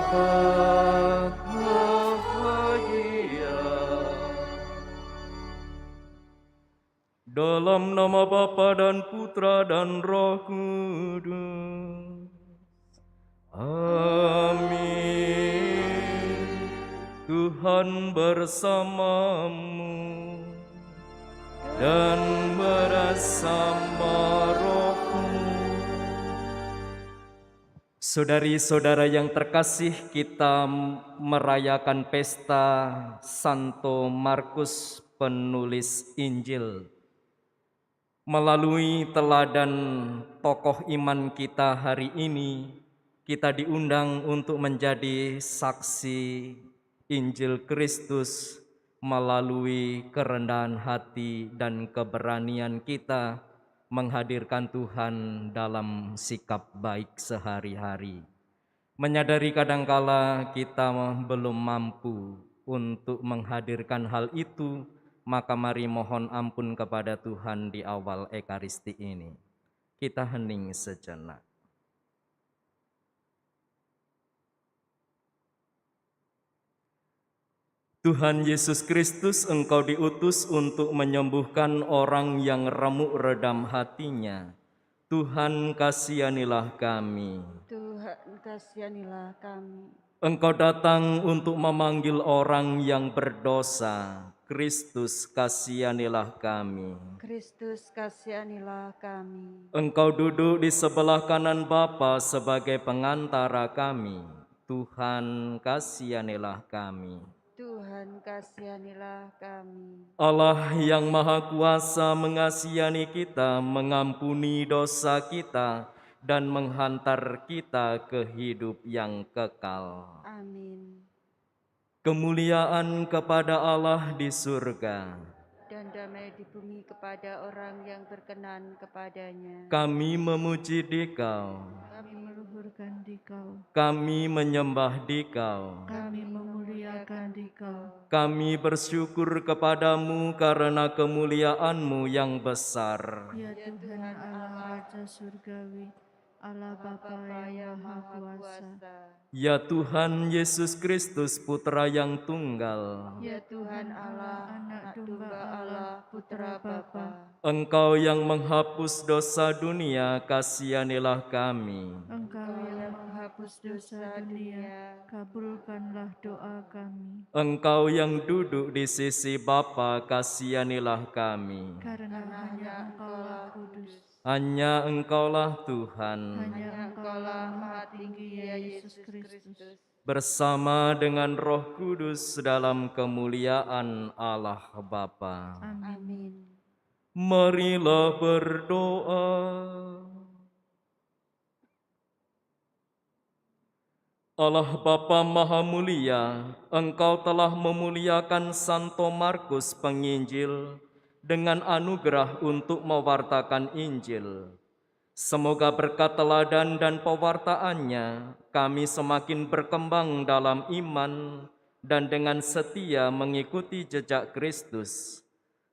bahagia. Dalam nama Bapa dan Putra dan Roh Kudus. Amin. Tuhan bersamamu dan bersama rohmu. Saudari-saudara yang terkasih, kita merayakan pesta Santo Markus penulis Injil. Melalui teladan tokoh iman kita hari ini, kita diundang untuk menjadi saksi Injil Kristus melalui kerendahan hati dan keberanian kita menghadirkan Tuhan dalam sikap baik sehari-hari. Menyadari kadangkala kita belum mampu untuk menghadirkan hal itu, maka mari mohon ampun kepada Tuhan di awal Ekaristi ini. Kita hening sejenak. Tuhan Yesus Kristus, Engkau diutus untuk menyembuhkan orang yang remuk redam hatinya. Tuhan, kasihanilah kami. Tuhan, kasihanilah kami. Engkau datang untuk memanggil orang yang berdosa. Kristus, kasihanilah kami. Kristus, kasihanilah kami. Engkau duduk di sebelah kanan Bapa sebagai pengantara kami. Tuhan, kasihanilah kami. Tuhan, kasihanilah kami. Allah yang Maha Kuasa mengasihani kita, mengampuni dosa kita, dan menghantar kita ke hidup yang kekal. Amin. Kemuliaan kepada Allah di surga, dan damai di bumi kepada orang yang berkenan kepadanya. kami memuji Dikau, Kami meluhurkan Dikau. kami menyembah Dikau, Kami memuliakan Dikau. kami bersyukur kepadamu karena kemuliaan-Mu yang besar. Ya Tuhan Allah Raja Surgawi, Allah Bapa yang Maha Kuasa. Ya Tuhan Yesus Kristus, Putra yang tunggal. Ya Tuhan Allah, Anak Tunggal Allah, Putra Bapa. Engkau yang menghapus dosa dunia, kasihanilah kami. Engkau yang menghapus dosa dunia, kabulkanlah doa kami. Engkau yang duduk di sisi Bapa, kasihanilah kami. Karena hanya Engkaulah kudus. Hanya Engkaulah Tuhan. Hanya Engkaulah Maha Tinggi ya Yesus Kristus. Bersama dengan Roh Kudus dalam kemuliaan Allah Bapa. Amin. Marilah berdoa. Allah Bapa Maha Mulia, Engkau telah memuliakan Santo Markus Penginjil dengan anugerah untuk mewartakan Injil. Semoga berkat teladan dan pewartaannya, kami semakin berkembang dalam iman dan dengan setia mengikuti jejak Kristus.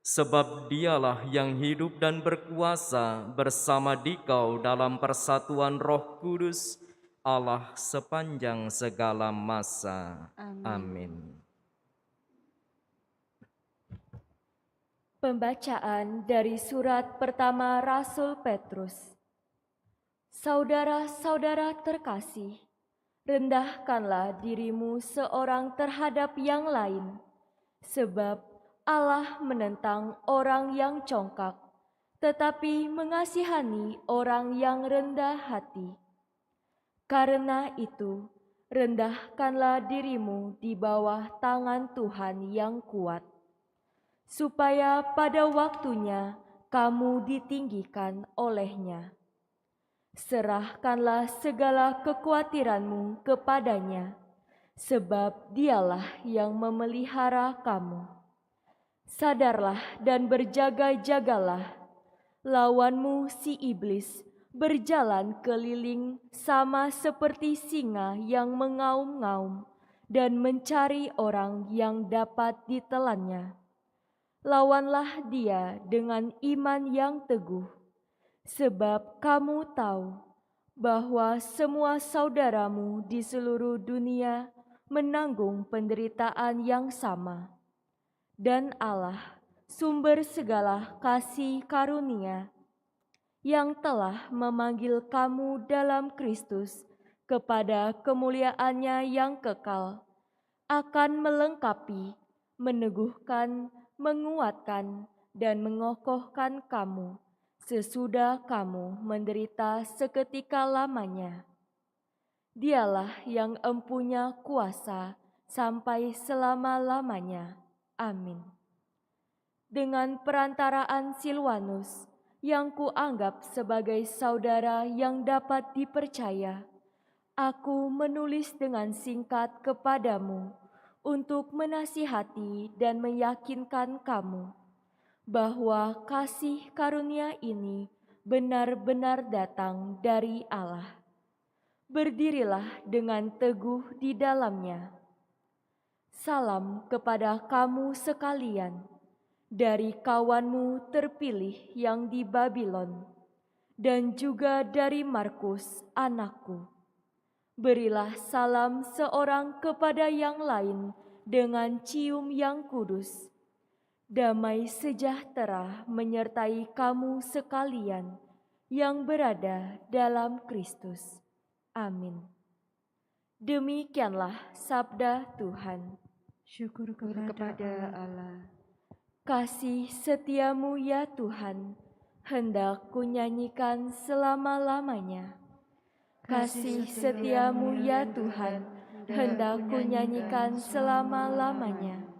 Sebab Dialah yang hidup dan berkuasa bersama Dikau dalam persatuan Roh Kudus, Allah sepanjang segala masa. Amin. Pembacaan dari surat pertama Rasul Petrus. Saudara-saudara terkasih, rendahkanlah dirimu seorang terhadap yang lain, sebab Allah menentang orang yang congkak, tetapi mengasihani orang yang rendah hati. Karena itu, rendahkanlah dirimu di bawah tangan Tuhan yang kuat, supaya pada waktunya kamu ditinggikan oleh-Nya. Serahkanlah segala kekhawatiranmu kepadanya, sebab Dialah yang memelihara kamu. Sadarlah dan berjaga-jagalah, lawanmu si iblis berjalan keliling sama seperti singa yang mengaum-ngaum dan mencari orang yang dapat ditelannya. Lawanlah dia dengan iman yang teguh, sebab kamu tahu bahwa semua saudaramu di seluruh dunia menanggung penderitaan yang sama. Dan Allah, sumber segala kasih karunia, yang telah memanggil kamu dalam Kristus kepada kemuliaannya yang kekal, akan melengkapi, meneguhkan, menguatkan, dan mengokohkan kamu sesudah kamu menderita seketika lamanya. Dialah yang empunya kuasa sampai selama-lamanya. Amin. Dengan perantaraan Silwanus, yang kuanggap sebagai saudara yang dapat dipercaya, aku menulis dengan singkat kepadamu untuk menasihati dan meyakinkan kamu bahwa kasih karunia ini benar-benar datang dari Allah. Berdirilah dengan teguh di dalamnya. Salam kepada kamu sekalian dari kawanmu terpilih yang di Babylon, dan juga dari Markus anakku. Berilah salam seorang kepada yang lain dengan cium yang kudus. Damai sejahtera menyertai kamu sekalian yang berada dalam Kristus. Amin. Demikianlah sabda Tuhan. Syukur kepada Allah. Kasih setiamu ya Tuhan, hendak kunyanyikan selama-lamanya. Kasih setiamu ya Tuhan, hendak kunyanyikan selama-lamanya.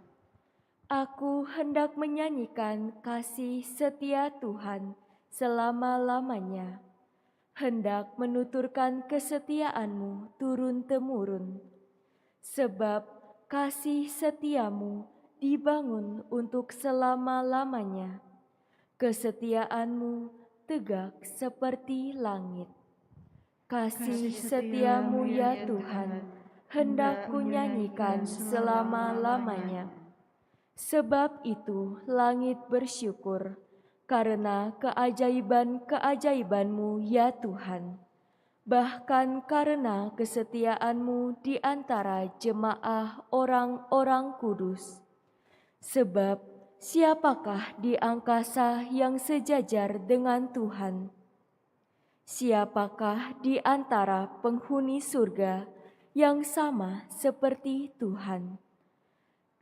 Aku hendak menyanyikan kasih setia Tuhan selama-lamanya, hendak menuturkan kesetiaanmu turun-temurun. Sebab kasih setiamu dibangun untuk selama-lamanya. Kesetiaanmu tegak seperti langit. Kasih setiamu ya Tuhan, hendak kunyanyikan selama-lamanya. Sebab itu langit bersyukur karena keajaiban-keajaibanmu ya Tuhan, bahkan karena kesetiaanmu di antara jemaah orang-orang kudus. Sebab siapakah di angkasa yang sejajar dengan Tuhan? Siapakah di antara penghuni surga yang sama seperti Tuhan?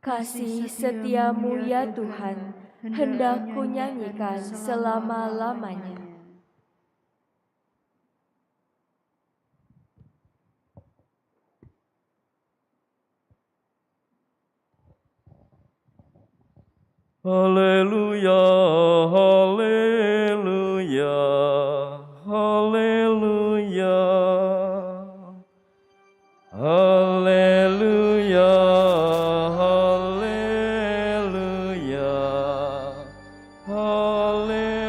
Kasih setiamu ya Tuhan, hendak kunyanyikan selama-lamanya. Haleluya, haleluya, haleluya. Haleluya, haleluya, haleluya.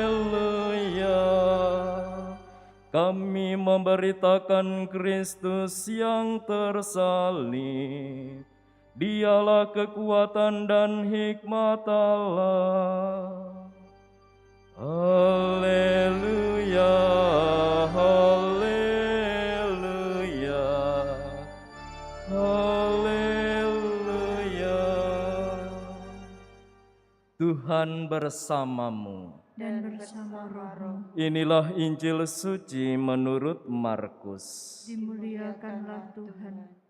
Kami memberitakan Kristus yang tersalib. Dialah kekuatan dan hikmat Allah. Haleluya, haleluya, haleluya. Tuhan bersamamu. Dan bersama rohmu. Inilah Injil suci menurut Markus. Dimuliakanlah Tuhan.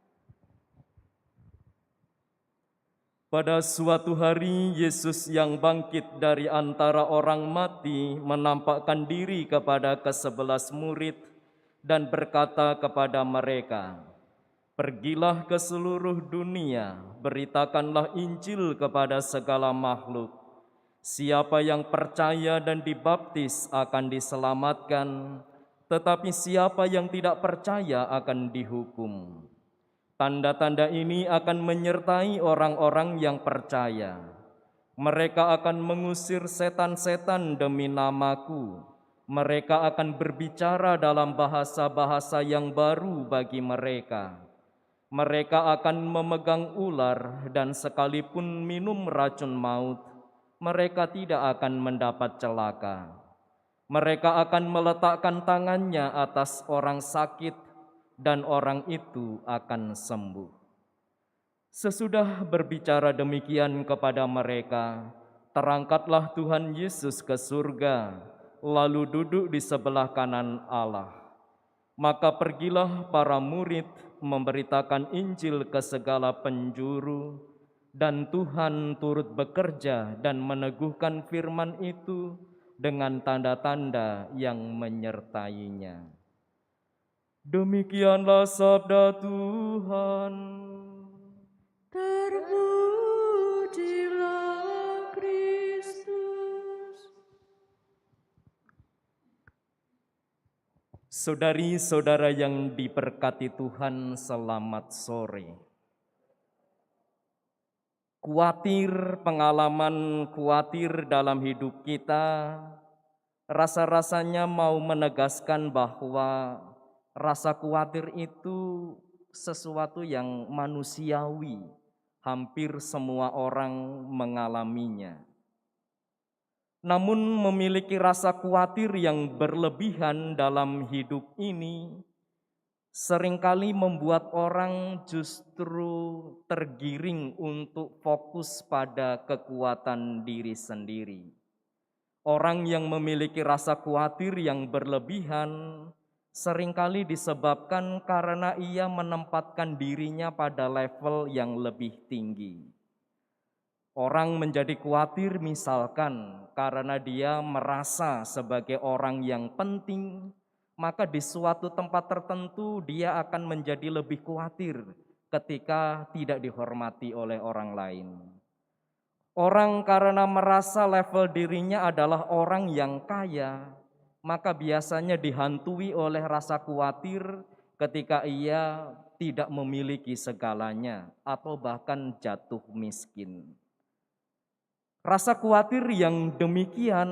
Pada suatu hari, Yesus yang bangkit dari antara orang mati menampakkan diri kepada ke-11 murid dan berkata kepada mereka, "Pergilah ke seluruh dunia, beritakanlah Injil kepada segala makhluk. Siapa yang percaya dan dibaptis akan diselamatkan, tetapi siapa yang tidak percaya akan dihukum. Tanda-tanda ini akan menyertai orang-orang yang percaya. Mereka akan mengusir setan-setan demi namaku. Mereka akan berbicara dalam bahasa-bahasa yang baru bagi mereka. Mereka akan memegang ular dan sekalipun minum racun maut, mereka tidak akan mendapat celaka. Mereka akan meletakkan tangannya atas orang sakit dan orang itu akan sembuh. Sesudah berbicara demikian kepada mereka, terangkatlah Tuhan Yesus ke surga, lalu duduk di sebelah kanan Allah. Maka pergilah para murid memberitakan Injil ke segala penjuru, dan Tuhan turut bekerja dan meneguhkan firman itu dengan tanda-tanda yang menyertainya. Demikianlah sabda Tuhan. Terpujilah Kristus. Saudari-saudara yang diberkati Tuhan, selamat sore. Pengalaman khawatir dalam hidup kita, rasa-rasanya mau menegaskan bahwa rasa khawatir itu sesuatu yang manusiawi. Hampir semua orang mengalaminya. Namun memiliki rasa khawatir yang berlebihan dalam hidup ini seringkali membuat orang justru tergiring untuk fokus pada kekuatan diri sendiri. Orang yang memiliki rasa khawatir yang berlebihan seringkali disebabkan karena ia menempatkan dirinya pada level yang lebih tinggi. Orang menjadi khawatir misalkan karena dia merasa sebagai orang yang penting, maka di suatu tempat tertentu dia akan menjadi lebih khawatir ketika tidak dihormati oleh orang lain. Orang karena merasa level dirinya adalah orang yang kaya, maka biasanya dihantui oleh rasa khawatir ketika ia tidak memiliki segalanya atau bahkan jatuh miskin. Rasa khawatir yang demikian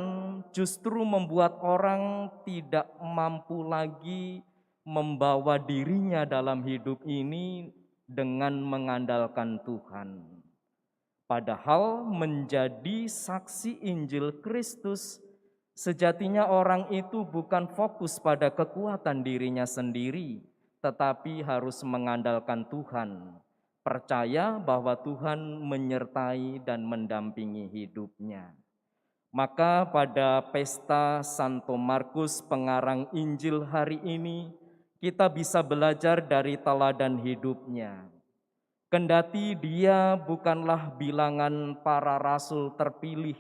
justru membuat orang tidak mampu lagi membawa dirinya dalam hidup ini dengan mengandalkan Tuhan. Padahal menjadi saksi Injil Kristus, sejatinya orang itu bukan fokus pada kekuatan dirinya sendiri, tetapi harus mengandalkan Tuhan. Percaya bahwa Tuhan menyertai dan mendampingi hidupnya. Maka pada pesta Santo Markus pengarang Injil hari ini, kita bisa belajar dari teladan hidupnya. Kendati dia bukanlah bilangan para rasul terpilih,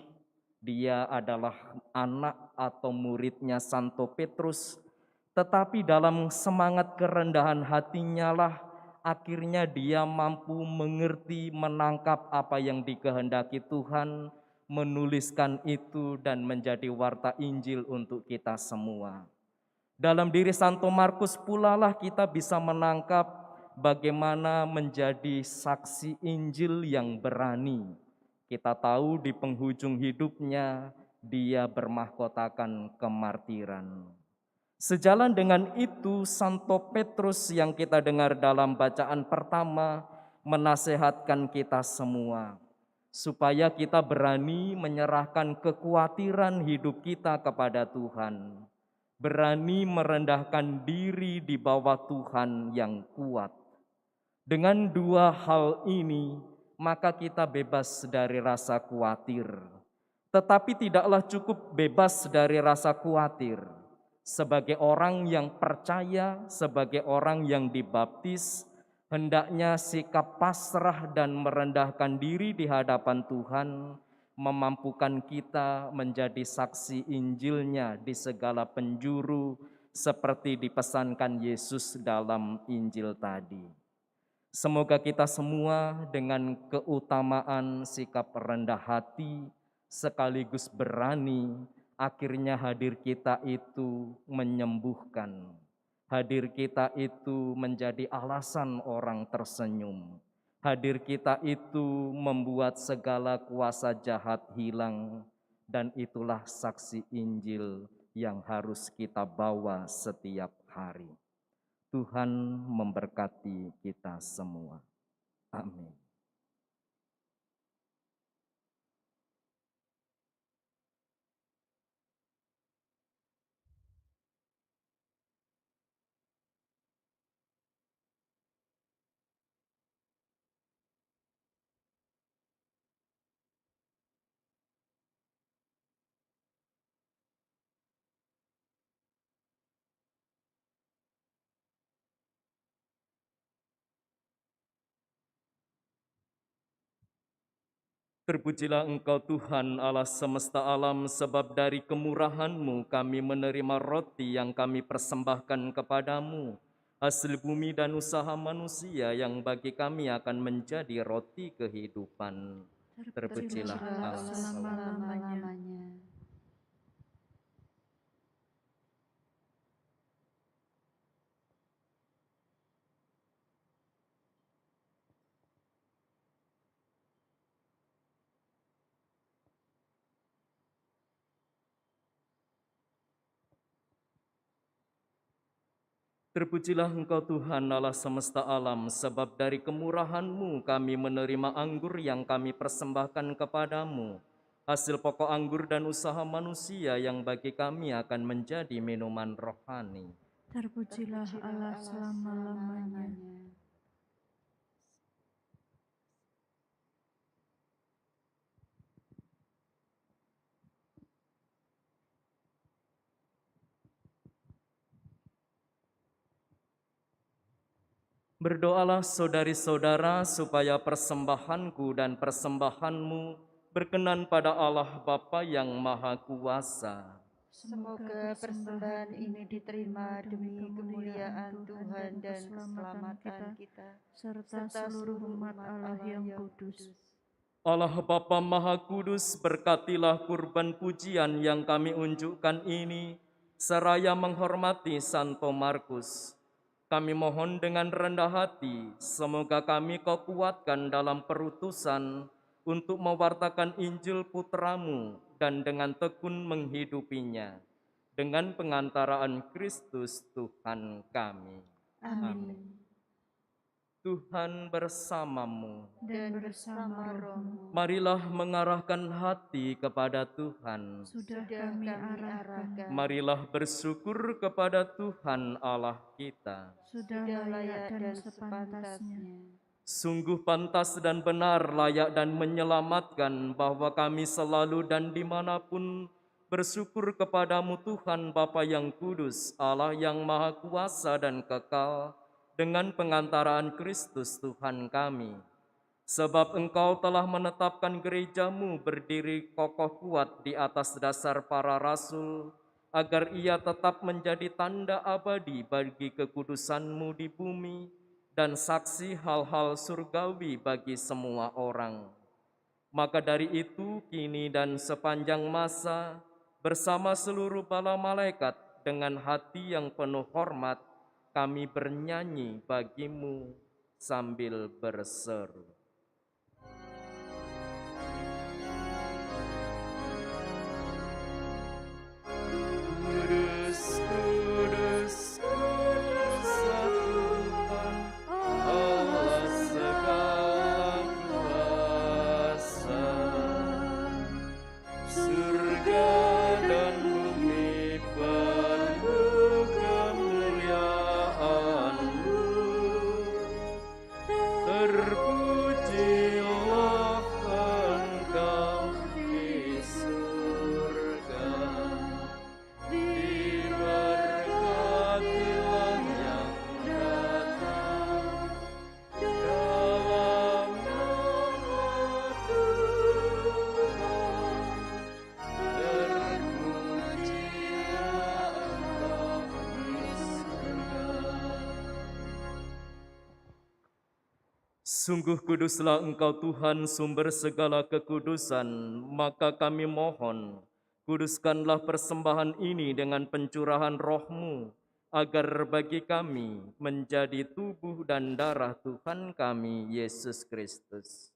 dia adalah anak atau muridnya Santo Petrus, tetapi dalam semangat kerendahan hatinya lah akhirnya dia mampu mengerti, menangkap apa yang dikehendaki Tuhan, menuliskan itu dan menjadi warta Injil untuk kita semua. Dalam diri Santo Markus pula lah kita bisa menangkap bagaimana menjadi saksi Injil yang berani. Kita tahu di penghujung hidupnya dia bermahkotakan kemartiran. Sejalan dengan itu, Santo Petrus yang kita dengar dalam bacaan pertama menasehatkan kita semua supaya kita berani menyerahkan kekhawatiran hidup kita kepada Tuhan. Berani merendahkan diri di bawah Tuhan yang kuat. Dengan dua hal ini, maka kita bebas dari rasa khawatir. Tetapi tidaklah cukup bebas dari rasa khawatir. Sebagai orang yang percaya, sebagai orang yang dibaptis, hendaknya sikap pasrah dan merendahkan diri di hadapan Tuhan memampukan kita menjadi saksi Injilnya di segala penjuru seperti dipesankan Yesus dalam Injil tadi. Semoga kita semua dengan keutamaan sikap rendah hati sekaligus berani, akhirnya hadir kita itu menyembuhkan. Hadir kita itu menjadi alasan orang tersenyum. Hadir kita itu membuat segala kuasa jahat hilang, dan itulah saksi Injil yang harus kita bawa setiap hari. Tuhan memberkati kita semua. Amin. Terpujilah Engkau Tuhan Allah semesta alam, sebab dari kemurahan-Mu kami menerima roti yang kami persembahkan kepadamu, hasil bumi dan usaha manusia yang bagi kami akan menjadi roti kehidupan. Terpujilah Allah Allah selama-lamanya. Terpujilah Engkau Tuhan Allah semesta alam, sebab dari kemurahan-Mu kami menerima anggur yang kami persembahkan kepadamu, hasil pokok anggur dan usaha manusia yang bagi kami akan menjadi minuman rohani. Terpujilah Allah selama-lamanya. Berdoalah saudari-saudara supaya persembahanku dan persembahanmu berkenan pada Allah Bapa yang Maha Kuasa. Semoga persembahan ini diterima demi kemuliaan Tuhan dan keselamatan kita, serta seluruh umat Allah yang kudus. Allah Bapa Maha Kudus, berkatilah kurban pujian yang kami unjukkan ini, seraya menghormati Santo Markus. Kami mohon dengan rendah hati, semoga kami Kau kuatkan dalam perutusan untuk mewartakan Injil Putramu dan dengan tekun menghidupinya, dengan pengantaraan Kristus Tuhan kami. Amin. Tuhan bersamamu. Dan bersama rohmu. Marilah mengarahkan hati kepada Tuhan. Sudah kami arahkan. Marilah bersyukur kepada Tuhan Allah kita. Sudah layak dan sepantasnya. Sungguh pantas dan benar, layak dan menyelamatkan bahwa kami selalu dan dimanapun bersyukur kepadamu Tuhan Bapa yang kudus, Allah yang maha kuasa dan kekal, dengan pengantaraan Kristus Tuhan kami. Sebab Engkau telah menetapkan gerejamu berdiri kokoh kuat di atas dasar para rasul, agar ia tetap menjadi tanda abadi bagi kekudusanmu di bumi dan saksi hal-hal surgawi bagi semua orang. Maka dari itu, kini dan sepanjang masa, bersama seluruh bala malaikat dengan hati yang penuh hormat, kami bernyanyi bagimu sambil berseru. Kudus, kudus, kudus Tuhan, Allah segala kuasa. Surga dan bumi penuh kemuliaan-Mu. Terpujilah Engkau di surga. Diberkatilah yang datang dalam nama Tuhan. Terpujilah Engkau di surga. Sungguh kuduslah Engkau Tuhan, sumber segala kekudusan, maka kami mohon, kuduskanlah persembahan ini dengan pencurahan roh-Mu, agar bagi kami menjadi tubuh dan darah Tuhan kami, Yesus Kristus.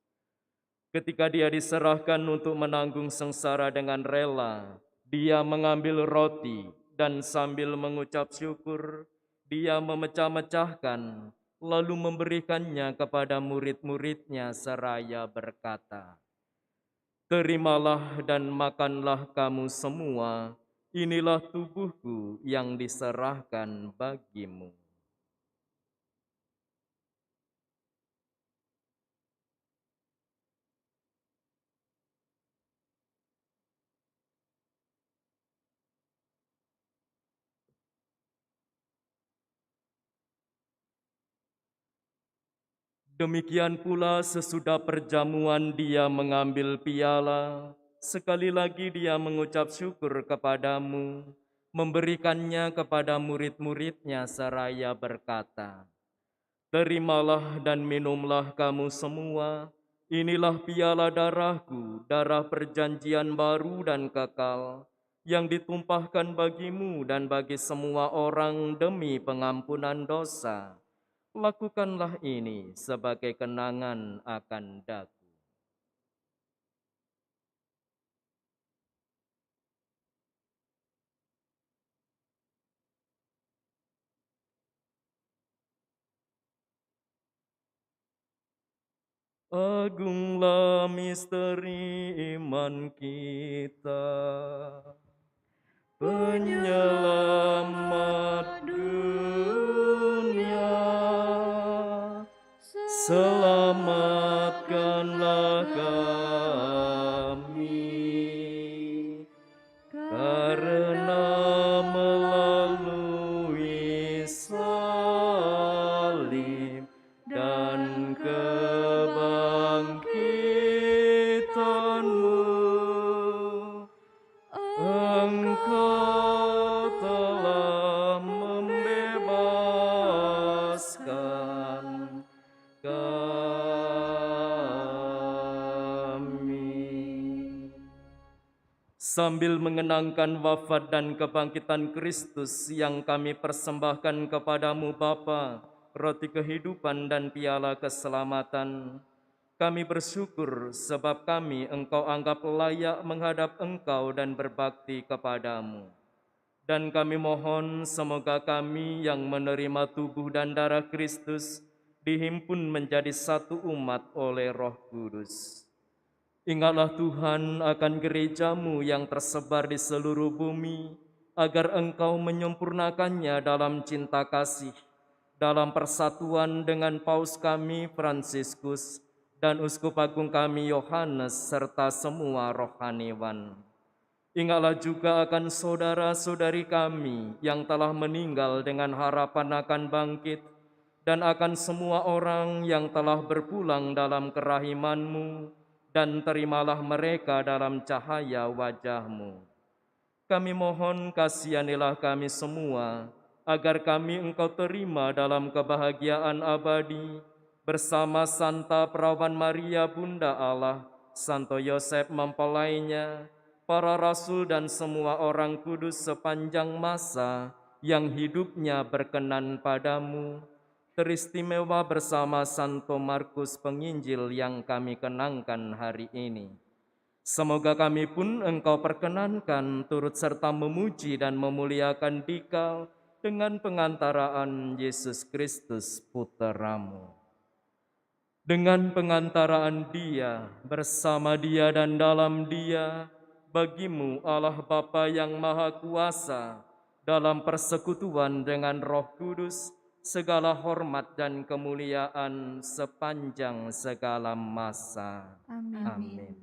Ketika Dia diserahkan untuk menanggung sengsara dengan rela, Dia mengambil roti dan sambil mengucap syukur, Dia memecah-mecahkan, lalu memberikannya kepada murid-murid-Nya seraya berkata, "Terimalah dan makanlah kamu semua, inilah tubuhku yang diserahkan bagimu." Demikian pula sesudah perjamuan dia mengambil piala, sekali lagi dia mengucap syukur kepadamu, memberikannya kepada murid-muridnya seraya berkata, "Terimalah dan minumlah kamu semua, inilah piala darahku, darah perjanjian baru dan kekal, yang ditumpahkan bagimu dan bagi semua orang demi pengampunan dosa. Lakukanlah ini sebagai kenangan akan daku." Agunglah misteri iman kita, penyelamat dunia. Selamatkanlah kami, karena melalui salib dan kebangkitan-Mu, Engkau telah membebaskan kami. Sambil mengenangkan wafat dan kebangkitan Kristus yang kami persembahkan kepadamu Bapa, roti kehidupan dan piala keselamatan, kami bersyukur sebab kami Engkau anggap layak menghadap Engkau dan berbakti kepadamu. Dan kami mohon semoga kami yang menerima tubuh dan darah Kristus dihimpun menjadi satu umat oleh Roh Kudus. Ingatlah Tuhan akan gereja-Mu yang tersebar di seluruh bumi, agar Engkau menyempurnakannya dalam cinta kasih, dalam persatuan dengan Paus kami Fransiskus dan Uskup Agung kami Yohanes serta semua rohaniwan. Ingatlah juga akan saudara-saudari kami yang telah meninggal dengan harapan akan bangkit, dan akan semua orang yang telah berpulang dalam kerahiman-Mu, dan terimalah mereka dalam cahaya wajah-Mu. Kami mohon kasihanilah kami semua, agar kami Engkau terima dalam kebahagiaan abadi, bersama Santa Perawan Maria Bunda Allah, Santo Yosef mempelainya, para rasul dan semua orang kudus sepanjang masa yang hidupnya berkenan padamu, teristimewa bersama Santo Markus Penginjil yang kami kenangkan hari ini. Semoga kami pun Engkau perkenankan turut serta memuji dan memuliakan Dikau dengan pengantaraan Yesus Kristus Putra-Mu. Dengan pengantaraan Dia, bersama Dia dan dalam Dia, bagimu Allah Bapa yang Maha Kuasa, dalam persekutuan dengan Roh Kudus, segala hormat dan kemuliaan sepanjang segala masa. Amin. Amin.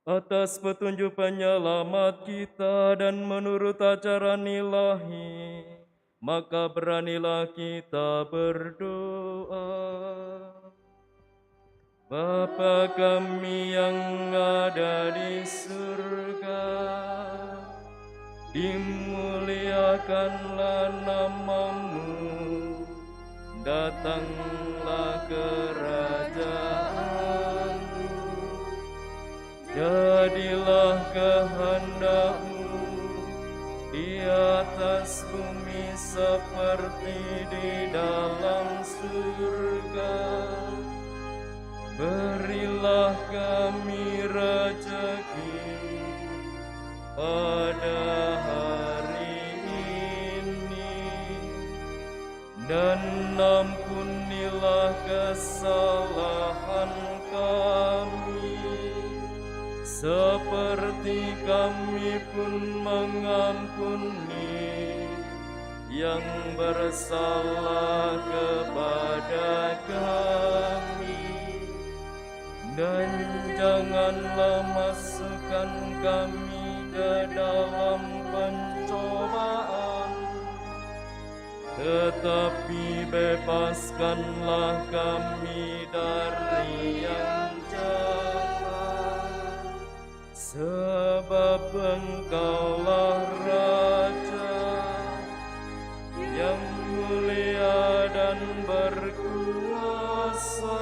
Atas petunjuk penyelamat kita dan menurut ajaran ilahi, maka beranilah kita berdoa. Bapa kami yang ada di surga, dimuliakanlah nama-Mu, datanglah kerajaan-Mu, jadilah kehendak-Mu di atas bumi seperti di dalam surga. Berilah kami rezeki pada hari ini, dan ampunilah kesalahan kami, seperti kami pun mengampuni yang bersalah kepada kami. Dan janganlah masukkan kami ke dalam pencobaan, pencobaan, tetapi bebaskanlah kami dari yang jahat, sebab Engkaulah Raja yang mulia dan berkuasa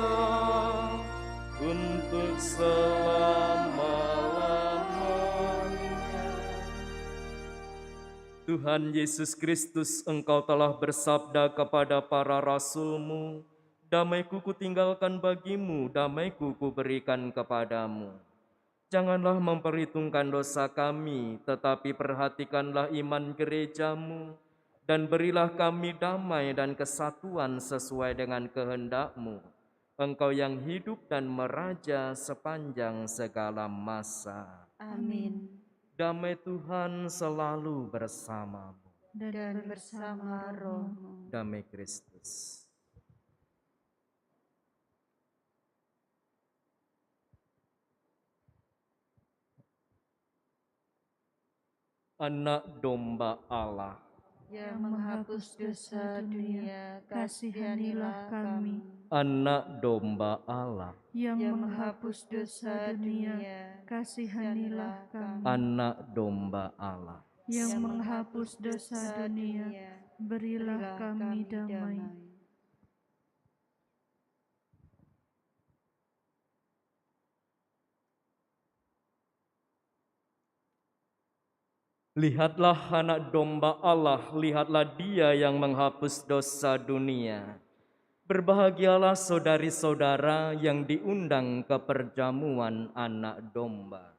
untuk selama-lamanya. Tuhan Yesus Kristus, Engkau telah bersabda kepada para rasul-Mu, "Damai-Ku kutinggalkan bagimu, damai-Ku kuberikan kepadamu." Janganlah memperhitungkan dosa kami, tetapi perhatikanlah iman gereja-Mu, dan berilah kami damai dan kesatuan sesuai dengan kehendak-Mu. Engkau yang hidup dan meraja sepanjang segala masa. Amin. Damai Tuhan selalu bersamamu. Dan bersama rohmu. Damai Kristus. Anak domba Allah, Yang menghapus dosa dunia, kasihanilah kami. anak domba Allah, Yang menghapus dosa dunia, kasihanilah kami. anak domba Allah. Yang menghapus dosa dunia, berilah kami damai. Lihatlah anak domba Allah, lihatlah Dia yang menghapus dosa dunia. Berbahagialah saudari-saudara yang diundang ke perjamuan anak domba.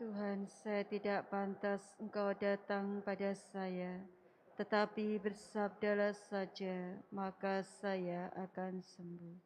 Tuhan, saya tidak pantas Engkau datang pada saya, tetapi bersabdalah saja, maka saya akan sembuh.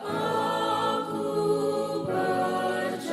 Aku percaya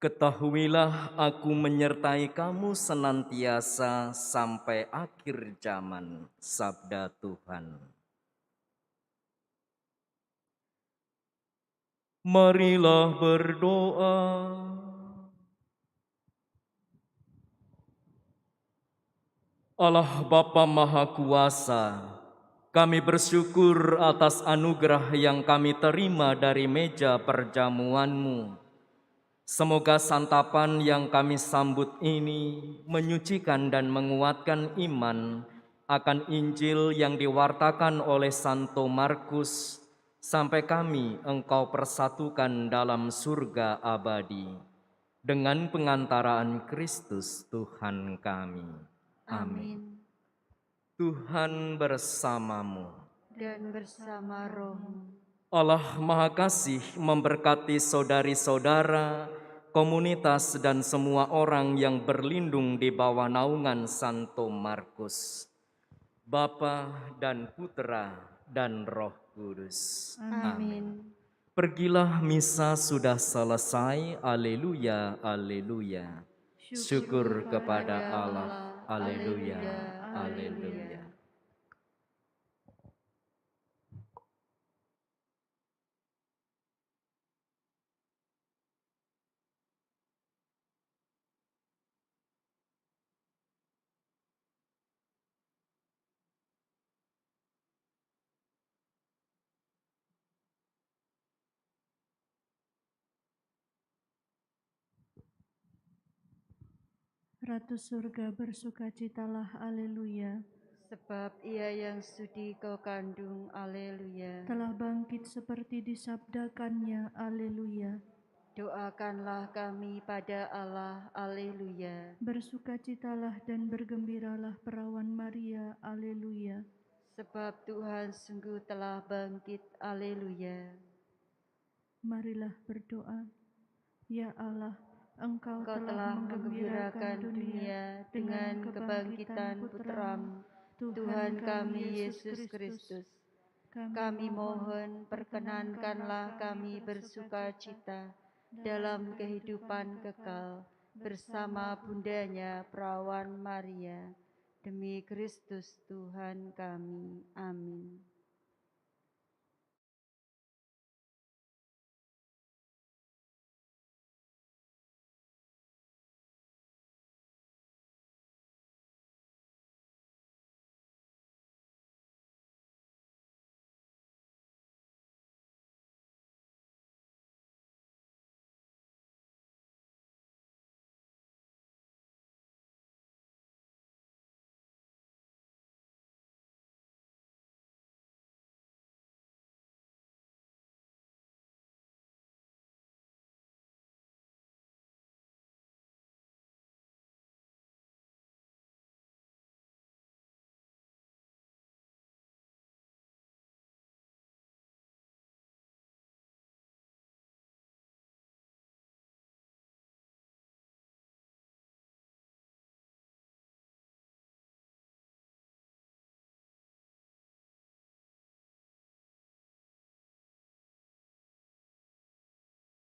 Ketahuilah aku menyertai kamu senantiasa sampai akhir zaman, sabda Tuhan. Marilah berdoa. Allah Bapa Maha Kuasa, kami bersyukur atas anugerah yang kami terima dari meja perjamuan-Mu. Semoga santapan yang kami sambut ini menyucikan dan menguatkan iman akan Injil yang diwartakan oleh Santo Markus, sampai kami Engkau persatukan dalam surga abadi. Dengan pengantaraan Kristus Tuhan kami. Amin. Tuhan bersamamu. Dan bersama rohmu. Allah Maha Kasih memberkati saudari-saudara, komunitas dan semua orang yang berlindung di bawah naungan Santo Markus, Bapa dan Putra dan Roh Kudus. Amin. Pergilah, misa sudah selesai. Aleluya, aleluya. Syukur kepada Allah. Aleluya, aleluya. Ratu surga bersukacitalah, aleluya. Sebab ia yang sudi kau kandung, aleluya. Telah bangkit seperti disabdakannya, aleluya. Doakanlah kami pada Allah, aleluya. Bersukacitalah dan bergembiralah perawan Maria, aleluya. Sebab Tuhan sungguh telah bangkit, aleluya. Marilah berdoa. Ya Allah, Engkau Engkau telah menggembirakan dunia dengan kebangkitan Putramu, Tuhan kami Yesus Kristus. Kami mohon perkenankanlah kami bersuka cita dalam kehidupan kekal bersama bundanya perawan Maria. Demi Kristus Tuhan kami. Amin.